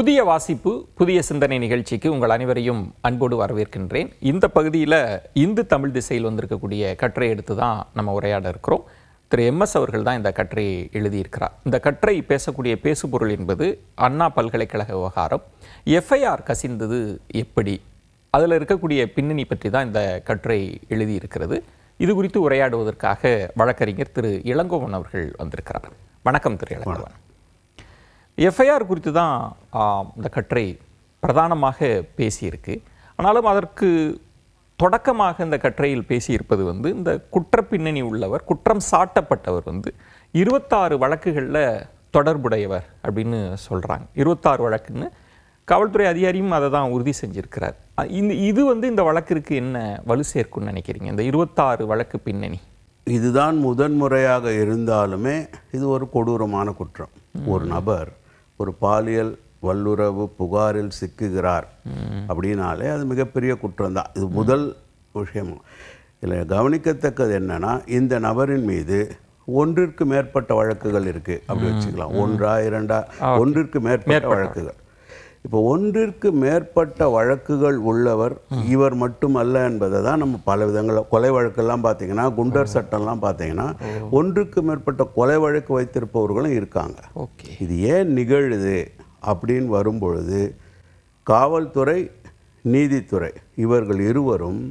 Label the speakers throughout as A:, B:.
A: புதிய வாசிப்பு புதிய சிந்தனை நிகழ்ச்சிக்கு உங்கள் அனைவரையும் அன்போடு வரவேற்கின்றேன். இந்த பகுதியில் இந்து தமிழ் திசையில் வந்திருக்கக்கூடிய கட்டுரை எடுத்து தான் நம்ம உரையாட இருக்கிறோம். திரு MS அவர்கள் தான் இந்த கட்டுரையை எழுதியிருக்கிறார். இந்த கட்டுரை பேசக்கூடிய பேசுபொருள் என்பது அண்ணா பல்கலைக்கழக விவகாரம், FIR கசிந்தது எப்படி, அதில் இருக்கக்கூடிய பின்னணி பற்றி தான் இந்த கட்டுரை எழுதியிருக்கிறது. இது குறித்து உரையாடுவதற்காக வழக்கறிஞர் திரு இளங்கோவன் அவர்கள் வந்திருக்கிறார். வணக்கம் திரு இளங்கோவன். FIR குறித்து தான் இந்த கட்டுரை பிரதானமாக பேசியிருக்கு. ஆனாலும் அதற்கு தொடக்கமாக இந்த கட்டுரையில் பேசியிருப்பது இந்த குற்ற பின்னணி உள்ளவர், குற்றம் சாட்டப்பட்டவர் 26 வழக்குகளில் தொடர்புடையவர் அப்படின்னு சொல்கிறாங்க. 26 வழக்குன்னு காவல்துறை அதிகாரியும் அதை தான் உறுதி செஞ்சிருக்கிறார். இது இந்த வழக்கிற்கு என்ன வலு சேர்க்கும்னு நினைக்கிறீங்க? இந்த 26 வழக்கு பின்னணி
B: இதுதான் முதன்முறையாக இருந்தாலுமே இது ஒரு கொடூரமான குற்றம். ஒரு நபர் ஒரு பாலியல் வல்லுறவு புகாரில் சிக்குகிறார் அப்படின்னாலே அது மிகப்பெரிய குற்றம் தான். இது முதல் விஷயம். இதில் கவனிக்கத்தக்கது என்னன்னா, இந்த நபரின் மீது ஒன்றிற்கு மேற்பட்ட வழக்குகள் இருக்கு அப்படி வச்சுக்கலாம். ஒன்றா இரண்டா, ஒன்றிற்கு மேற்பட்ட வழக்குகள். இப்போ ஒன்றிற்கு மேற்பட்ட வழக்குகள் உள்ளவர் இவர் மட்டுமல்ல என்பதை தான் நம்ம பல விதங்களில், கொலை வழக்கெல்லாம் பார்த்தீங்கன்னா, குண்டர் சட்டம்லாம் பார்த்தீங்கன்னா ஒன்றுக்கு மேற்பட்ட கொலை வழக்கு வைத்திருப்பவர்களும் இருக்காங்க. இது ஏன் நிகழுது அப்படின்னு வரும்பொழுது, காவல்துறை நீதித்துறை இவர்கள் இருவரும்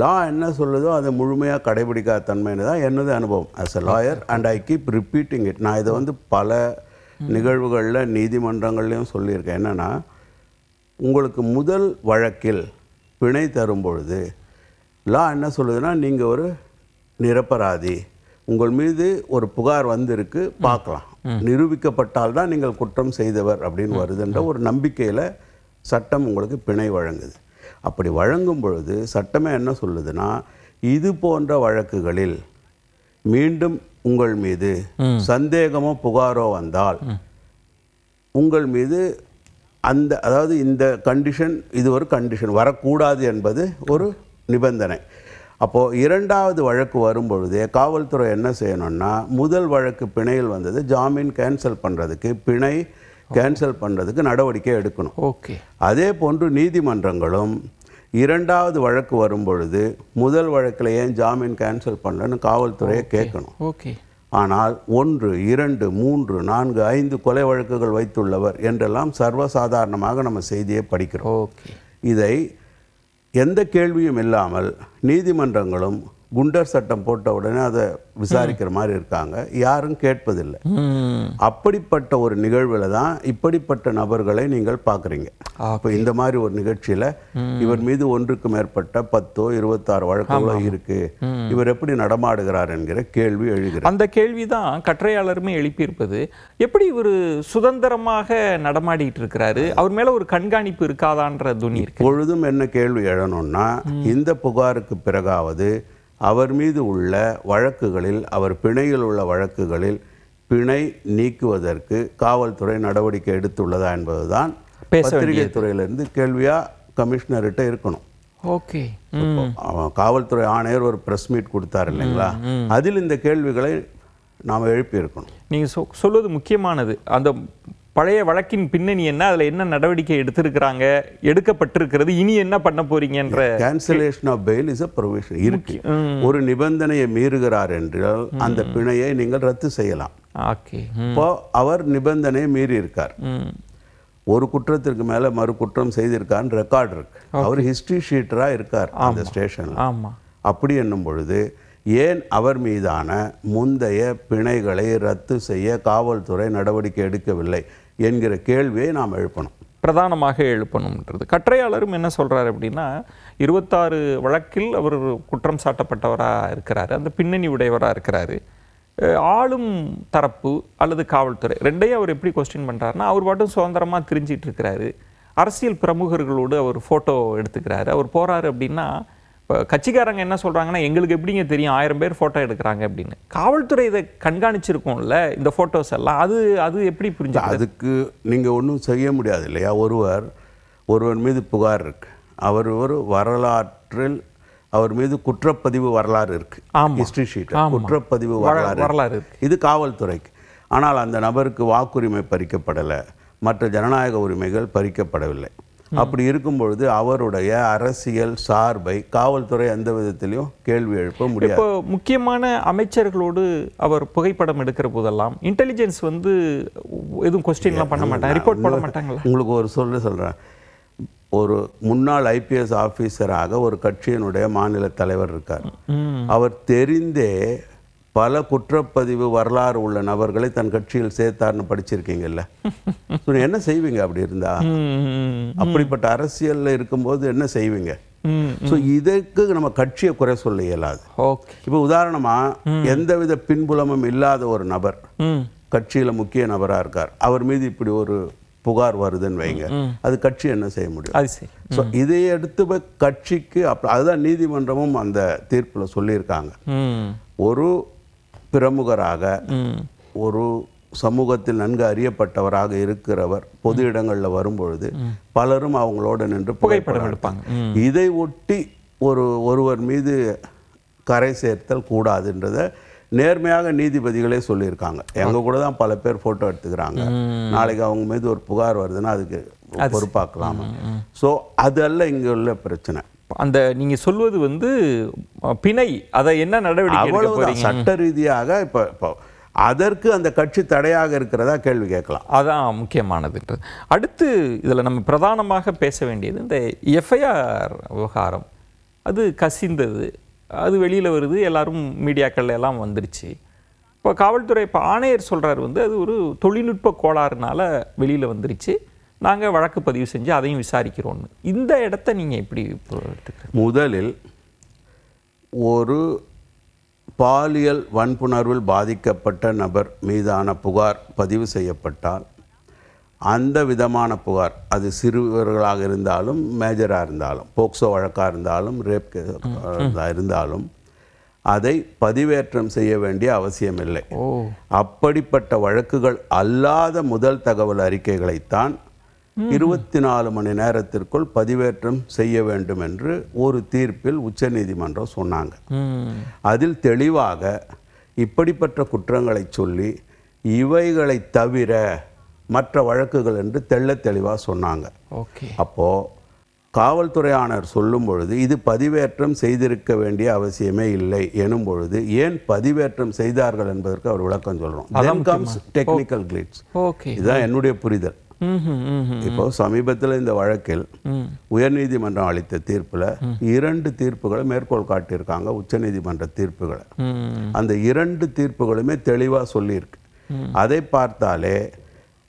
B: லா என்ன சொல்லுதோ அதை முழுமையாக கடைபிடிக்காத தன்மைன்னு தான் என்னது அனுபவம் as a lawyer. And I keep repeating it. நான் இதை பல நிகழ்வுகளில் நீதிமன்றங்கள்லையும் சொல்லியிருக்கேன். என்னென்னா, உங்களுக்கு முதல் வழக்கில் பிணை தரும் பொழுது லா என்ன சொல்லுதுன்னா, நீங்கள் ஒரு நிரபராதி, உங்கள் மீது ஒரு புகார் வந்திருக்கு, பார்க்கலாம், நிரூபிக்கப்பட்டால் தான் நீங்கள் குற்றம் செய்தவர் அப்படின்னு வருதுன்ற ஒரு நம்பிக்கையில் சட்டம் உங்களுக்கு பிணை வழங்குது. அப்படி வழங்கும் பொழுது சட்டமே என்ன சொல்லுதுன்னா, இது போன்ற வழக்குகளில் மீண்டும் உங்கள் மீது சந்தேகமோ புகாரோ வந்தால் உங்கள் மீது அதாவது இந்த கண்டிஷன், இது ஒரு கண்டிஷன் வரக்கூடாது என்பது ஒரு நிபந்தனை. அப்போது இரண்டாவது வழக்கு வரும்பொழுதே காவல்துறை என்ன செய்யணும்னா, முதல் வழக்கு பிணையில் வந்தது ஜாமீன் கேன்சல் பண்ணுறதுக்கு, பிணை கேன்சல் பண்ணுறதுக்கு நடவடிக்கை எடுக்கணும். அதே போன்று நீதிமன்றங்களும் இரண்டாவது வழக்கு வரும்பொழுது முதல் வழக்கில் ஏன் ஜாமீன் கேன்சல் பண்ணலன்னு காவல்துறையை கேட்கணும். ஆனால் 1, 2, 3, 4, 5 கொலை வழக்குகள் வைத்துள்ளவர் என்றெல்லாம் சர்வசாதாரணமாக நம்ம செய்தியை படிக்கிறோம். இதை எந்த கேள்வியும் இல்லாமல் நீதிமன்றங்களும் குண்டர் சட்டம் போட்ட உடனே அதை விசாரிக்கிற மாதிரி இருக்காங்க, யாரும் கேட்பதில்லை. அப்படிப்பட்ட ஒரு நிகழ்வில் தான் இப்படிப்பட்ட நபர்களை நீங்கள் பார்க்குறீங்க. அப்போ இந்த மாதிரி ஒரு நிகழ்ச்சியில் இவர் மீது ஒன்றுக்கு மேற்பட்ட 10, 26 வழக்குகளோ இருக்கு, இவர் எப்படி நடமாடுகிறார் என்கிற கேள்வி எழுகிறது.
A: அந்த கேள்வி தான் கட்டுரையாளருமே எழுப்பியிருப்பது. எப்படி இவர் சுதந்திரமாக நடமாடிட்டு இருக்கிறாரு, அவர் மேல ஒரு கண்காணிப்பு இருக்காதான்ற துணி இருக்கு.
B: பொழுதும் என்ன கேள்வி எழணும்னா, இந்த புகாருக்கு பிறகாவது அவர் மீது உள்ள வழக்குகளில், அவர் பிணையில் உள்ள வழக்குகளில் பிணை நீக்குவதற்கு காவல்துறை நடவடிக்கை எடுத்துள்ளதா என்பதுதான் பத்திரிகை துறையிலிருந்து கேள்வியா கமிஷனர்கிட்ட இருக்கணும். காவல்துறை ஆணையர் ஒரு பிரஸ் மீட் கொடுத்தார் இல்லைங்களா, அதில் இந்த கேள்விகளை நாம் எழுப்பி இருக்கணும்.
A: நீங்க சொல்வது முக்கியமானது. அந்த பழைய வழக்கின் பின்னணி என்ன, அதில் என்ன நடவடிக்கை எடுத்திருக்கிறாங்க, எடுக்கப்பட்டிருக்கிறது, இனி என்ன பண்ண போறீங்கன்ற
B: cancellation of bail is a provision இருக்கு. ஒரு நிபந்தனையை மீறுகிறார் என்றால் அந்த பிணையை நீங்கள் ரத்து செய்யலாம். இப்போ அவர் நிபந்தனையை மீறி இருக்கார், ஒரு குற்றத்திற்கு மேல மறு குற்றம் செய்திருக்கான்னு ரெக்கார்டு இருக்கு, அவர் ஹிஸ்டரி ஷீட்டரா இருக்கார் அந்த ஸ்டேஷன்ல. அப்படி என்னும் பொழுது ஏன் அவர் மீதான முந்தைய பிணைகளை ரத்து செய்ய காவல்துறை நடவடிக்கை எடுக்கவில்லை என்கிற கேள்வியை நாம் எழுப்பணும்,
A: பிரதானமாக எழுப்பணும்ன்றது. கட்டுரையாளரும் என்ன சொல்றாரு அப்படின்னா, 26 வழக்கில் அவர் குற்றம் சாட்டப்பட்டவராக இருக்கிறாரு, அந்த பின்னணி உடையவராக இருக்கிறாரு. ஆளும் தரப்பு அல்லது காவல்துறை ரெண்டையும் அவர் எப்படி கொஸ்டின் பண்றாருன்னா, அவர் பாட்டும் சுதந்திரமா திரிஞ்சிட்டு இருக்கிறாரு, அரசியல் பிரமுகர்களோடு அவர் ஃபோட்டோ எடுத்துக்கிறாரு. அவர் போறாரு அப்படின்னா, இப்போ கட்சிக்காரங்க என்ன சொல்கிறாங்கன்னா, எங்களுக்கு எப்படிங்க தெரியும் 1000 பேர் ஃபோட்டோ எடுக்கிறாங்க அப்படின்னு. காவல்துறை இதை கண்காணிச்சிருக்கோம்ல இந்த ஃபோட்டோஸ் எல்லாம், அது எப்படி புரிஞ்சு?
B: அதுக்கு நீங்கள் ஒன்றும் செய்ய முடியாது இல்லையா. ஒருவர் மீது புகார் இருக்கு, அவர் ஒரு வரலாற்றில் அவர் மீது குற்றப்பதிவு வரலாறு இருக்கு, ஹிஸ்டரி ஷீட் குற்றப்பதிவு வரலாறு இருக்கு, இது காவல்துறைக்கு. ஆனால் அந்த நபருக்கு வாக்குரிமை பறிக்கப்படலை, மற்ற ஜனநாயக உரிமைகள் பறிக்கப்படவில்லை. அப்படி இருக்கும் பொழுது அவருடைய அரசியல் சார்பை காவல்துறை எந்த விதத்திலையும் கேள்வி எழுப்ப முடியாது.
A: இப்போ முக்கியமான அமைச்சர்களோடு அவர் புகைப்படம் எடுக்கிற போதெல்லாம் இன்டெலிஜென்ஸ் வந்து எதுவும் கொஸ்டின்லாம் பண்ண மாட்டாங்க, ரிப்போர்ட் பண்ண மாட்டாங்களா?
B: உங்களுக்கு ஒரு சொல்கிறேன். ஒரு முன்னாள் IPS ஆஃபீஸராக ஒரு கட்சியினுடைய மாநில தலைவர் இருக்கார். அவர் தெரிந்தே பல குற்றப்பதிவு வரலாறு உள்ள நபர்களை தன் கட்சியில் சேர்த்தார்னு படிச்சிருக்கீங்கல்ல. என்ன செய்வீங்க அப்படி இருந்தா? அப்படிப்பட்ட அரசியல்ல இருக்கும்போது என்ன செய்வீங்க? ஸோ இதற்கு நம்ம கட்சியை குறை சொல்ல இயலாது. இப்போ உதாரணமா எந்தவித பின்புலமும் இல்லாத ஒரு நபர் கட்சியில முக்கிய நபரா இருக்கார், அவர் மீது இப்படி ஒரு புகார் வருதுன்னு வைங்க, அது கட்சி என்ன செய்ய முடியும்? ஸோ இதை எடுத்து கட்சிக்கு அதுதான் நீதிமன்றமும் அந்த தீர்ப்புல சொல்லியிருக்காங்க. ஒரு பிரமுகராக ஒரு சமூகத்தில் நன்கு அறியப்பட்டவராக இருக்கிறவர் பொது இடங்களில் வரும்பொழுது பலரும் அவங்களோட நின்று புகைப்படம் எடுப்பாங்க. இதை ஒட்டி ஒருவர் மீது கரை சேர்த்தல் கூடாதுன்றத நேர்மையாக நீதிபதிகளே சொல்லியிருக்காங்க. எங்க கூட தான் பல பேர் போட்டோ எடுத்துக்கிறாங்க. நாளைக்கு அவங்க மீது ஒரு புகார் வருதுன்னா அதுக்கு பொறுப்பாக்கலாம். ஸோ அதல்ல இங்க உள்ள பிரச்சனை.
A: அந்த நீங்க சொல்வது வந்து பிணை, அதை என்ன நடவடிக்கை
B: சட்ட ரீதியாக இப்போ அதற்கு அந்த கட்சி தடையாக இருக்கிறதா கேள்வி கேட்கலாம்.
A: அதான் முக்கியமானது. அடுத்து இதில் நம்ம பிரதானமாக பேச வேண்டியது இந்த FIR விவகாரம். அது கசிந்தது, அது வெளியில் வருது, எல்லாரும் மீடியாக்கள் எல்லாம் வந்துருச்சு. இப்போ காவல்துறை இப்போ ஆணையர் சொல்கிறார் வந்து அது ஒரு தொழில்நுட்ப கோளாறுனால வெளியில் வந்துருச்சு, நாங்கள் வழக்கு பதிவு செஞ்சு அதையும் விசாரிக்கிறோன்னு. இந்த இடத்த நீங்கள் எப்படி எடுத்துக்கிறீங்க?
B: முதலில் ஒரு பாலியல் வன்புணர்வில் பாதிக்கப்பட்ட நபர் மீதான புகார் பதிவு செய்யப்பட்டால் அந்த விதமான புகார், அது சிறுவர்களாக இருந்தாலும் மேஜராக இருந்தாலும், போக்சோ வழக்காக இருந்தாலும், ரேப் இருந்தாலும், அதை பதிவேற்றம் செய்ய வேண்டிய அவசியமில்லை. அப்படிப்பட்ட வழக்குகள் அல்லாத முதல் தகவல் அறிக்கைகளைத்தான் 24 மணி நேரத்திற்குள் பதிவேற்றம் செய்ய வேண்டும் என்று ஒரு தீர்ப்பில் உச்சநீதிமன்றம் சொன்னாங்க. அதில் தெளிவாக இப்படிப்பட்ட குற்றங்களை சொல்லி இவைகளை தவிர மற்ற வழக்குகள் என்று தெளிவாக சொன்னாங்க. அப்போ காவல்துறை ஆணையர் சொல்லும் பொழுது இது பதிவேற்றம் செய்திருக்க வேண்டிய அவசியமே இல்லை எனும் பொழுது ஏன் பதிவேற்றம் செய்தார்கள் என்பதற்கு அவர் விளக்கம் சொல்றோம். Technical glitz. இதுதான் என்னுடைய புரிதல். இப்போ சமீபத்தில் இந்த வழக்கில் உயர்நீதிமன்றம் அளித்த தீர்ப்புல 2 தீர்ப்புகளை மேற்கோள் காட்டியிருக்காங்க, உச்சநீதிமன்ற தீர்ப்புகளை. அந்த 2 தீர்ப்புகளுமே தெளிவா சொல்லியிருக்கு. அதை பார்த்தாலே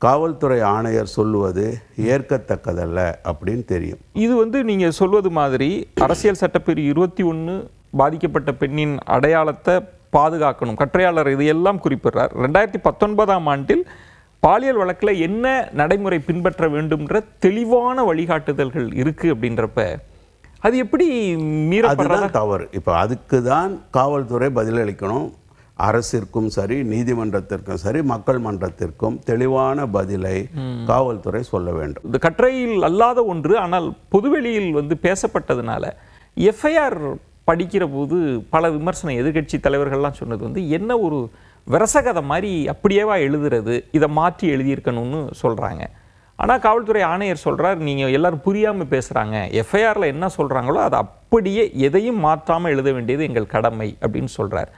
B: காவல்துறை ஆணையர் சொல்லுவது ஏற்கத்தக்கதல்ல அப்படின்னு தெரியும். இது
A: வந்து நீங்க சொல்வது மாதிரி அரசியல் சட்டப்பிரிவு 21 பாதிக்கப்பட்ட பெண்ணின் அடையாளத்தை பாதுகாக்கணும், கற்றையாளர் இதையெல்லாம் குறிப்பிடுறார். 2019ஆம் ஆண்டில் பாலியல் வழக்கில் என்ன நடைமுறை பின்பற்ற வேண்டும்ன்ற தெளிவான வழிகாட்டுதல்கள் இருக்கு அப்படின்றப்ப அது எப்படி மீறப்படுறது?
B: தவறு. இப்போ அதுக்கு தான் காவல்துறை பதிலளிக்கணும். அரசிற்கும் சரி, நீதிமன்றத்திற்கும் சரி, மக்கள் மன்றத்திற்கும் தெளிவான பதிலை காவல்துறை சொல்ல வேண்டும்.
A: இந்த கற்றையில் அல்லாத ஒன்று, ஆனால் பொதுவெளியில் வந்து பேசப்பட்டதுனால FIR படிக்கிற போது பல விமர்சனம் எதிர்கட்சி தலைவர்கள்லாம் சொன்னது வந்து என்ன ஒரு விரசகதை மாதிரி அப்படியேவா எழுதுறது, இதை மாற்றி எழுதியிருக்கணும்னு சொல்கிறாங்க. ஆனால் காவல்துறை ஆணையர் சொல்கிறார் நீங்கள் எல்லாரும் புரியாமல் பேசுகிறாங்க, FIRல என்ன சொல்கிறாங்களோ அதை அப்படியே எதையும் மாற்றாமல் எழுத வேண்டியது எங்கள் கடமை அப்படின்னு சொல்கிறார்.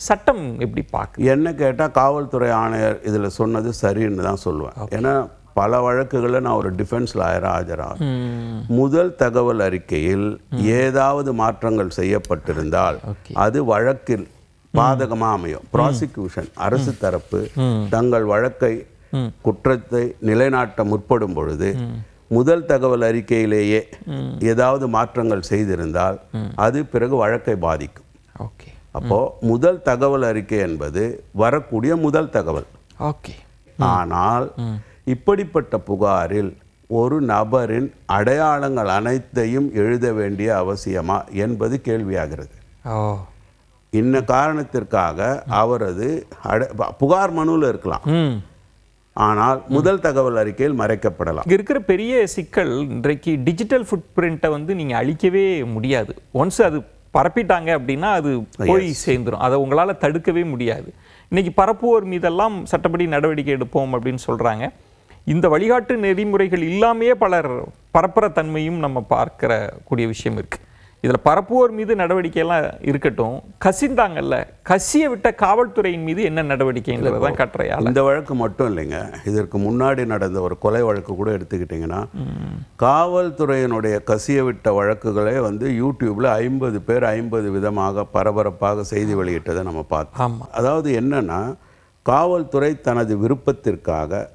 A: சட்டம் எப்படி பார்க்க?
B: என்ன கேட்டால் காவல்துறை ஆணையர் இதில் சொன்னது சரின்னு தான் சொல்லுவேன். ஏன்னா பல வழக்குகளில் நான் ஒரு டிஃபென்ஸ் லாயராக ஆஜராக முதல் தகவல் அறிக்கையில் ஏதாவது மாற்றங்கள் செய்யப்பட்டிருந்தால் அது வழக்கில் பாதகமாக அமையும். ப்ராசிக்யூஷன் அரசு தரப்பு தங்கள் வழக்கை குற்றத்தை நிலைநாட்ட முற்படும் பொழுது முதல் தகவல் அறிக்கையிலேயே ஏதாவது மாற்றங்கள் செய்திருந்தால் அது பிறகு வழக்கை பாதிக்கும். அப்போ முதல் தகவல் அறிக்கை என்பது வரக்கூடிய முதல் தகவல். ஆனால் இப்படிப்பட்ட புகாரில் ஒரு நபரின் அடையாளங்கள் அனைத்தையும் எழுத வேண்டிய அவசியமா என்பது கேள்வியாகிறது. இன்ன காரணத்திற்காக அவரது புகார் மனுவில் இருக்கலாம், ஆனால் முதல் தகவல் அறிக்கையில் மறைக்கப்படலாம்.
A: இங்கே இருக்கிற பெரிய சிக்கல் இன்றைக்கு டிஜிட்டல் ஃபுட் பிரிண்ட்டை வந்து நீங்கள் அழிக்கவே முடியாது. ஒன்ஸ் அது பரப்பிட்டாங்க அப்படின்னா அது போய் சேர்ந்துடும், அதை உங்களால் தடுக்கவே முடியாது. இன்னைக்கு பரப்புவோர் மீதெல்லாம் சட்டப்படி நடவடிக்கை எடுப்போம் அப்படின்னு சொல்கிறாங்க. இந்த வழிகாட்டு நெறிமுறைகள் இல்லாமையே பலர் பரப்புற தன்மையும் நம்ம பார்க்கிற கூடிய விஷயம் இருக்கு. இதில் பரப்புவோர் மீது நடவடிக்கையெல்லாம் இருக்கட்டும், கசிந்தாங்கல்ல, கசிய விட்ட காவல்துறையின் மீது என்ன நடவடிக்கைங்கிறது தான் கட்டுரையால்.
B: இந்த வழக்கு மட்டும் இல்லைங்க, இதற்கு முன்னாடி நடந்த ஒரு கொலை வழக்கு கூட எடுத்துக்கிட்டிங்கன்னா, காவல்துறையினுடைய கசிய விட்ட வழக்குகளே யூடியூப்பில் 50 பேர் 50 விதமாக பரபரப்பாக செய்தி வெளியிட்டதை நம்ம பார்த்தோம். அதாவது என்னன்னா, காவல்துறை தனது விருப்பத்திற்காக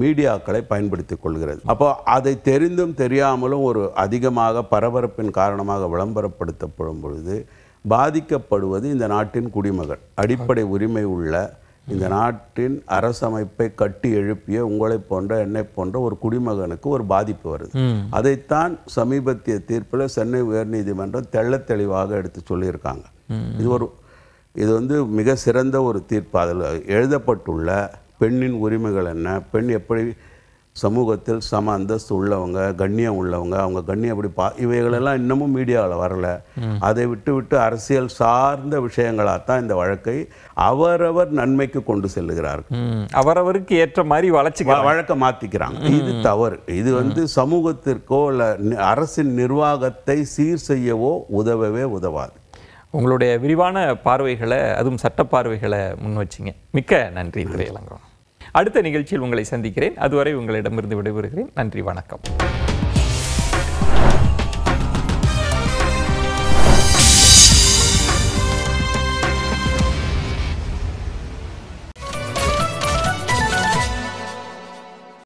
B: மீடியாக்களை பயன்படுத்தி கொள்கிறது. அப்போ அதை தெரிந்தும் தெரியாமலும் ஒரு அதிகமாக பரபரப்பின் காரணமாக விளம்பரப்படுத்தப்படும் பொழுது பாதிக்கப்படுவது இந்த நாட்டின் குடிமகன், அடிப்படை உரிமை உள்ள இந்த நாட்டின் அரசமைப்பை கட்டி எழுப்பிய உங்களை போன்ற என்னை போன்ற ஒரு குடிமகனுக்கு ஒரு பாதிப்பு வருது. அதைத்தான் சமீபத்திய தீர்ப்பில் சென்னை உயர்நீதிமன்றம் தெள்ள தெளிவாக எடுத்து சொல்லியிருக்காங்க. இது மிக சிறந்த ஒரு தீர்ப்பு. அதில் எழுதப்பட்டுள்ள பெண்ணின் உரிமைகள் என்ன, பெண் எப்படி சமூகத்தில் சம அந்தஸ்து உள்ளவங்க, கண்ணியம் உள்ளவங்க, அவங்க கண்ணியம் எப்படி இவைகளெல்லாம் இன்னமும் மீடியாவில் வரல. அதை விட்டு அரசியல் சார்ந்த விஷயங்களாக தான் இந்த வழக்கை அவரவர் நன்மைக்கு கொண்டு செல்லுகிறார்கள்.
A: அவரவருக்கு ஏற்ற மாதிரி
B: வழக்கை மாற்றிக்கிறாங்க. இது தவறு. இது சமூகத்திற்கோ இல்லை அரசின் நிர்வாகத்தை சீர் செய்யவோ உதவவே உதவாது.
A: உங்களுடைய விரிவான பார்வைகளை, அதுவும் சட்ட பார்வைகளை முன் வச்சிங்க. மிக்க நன்றி திரு இளங்கோவன். அடுத்த நிகழ்ச்சியில் உங்களை சந்திக்கிறேன். அதுவரை உங்களிடமிருந்து விடைபெறுகிறேன். நன்றி, வணக்கம்.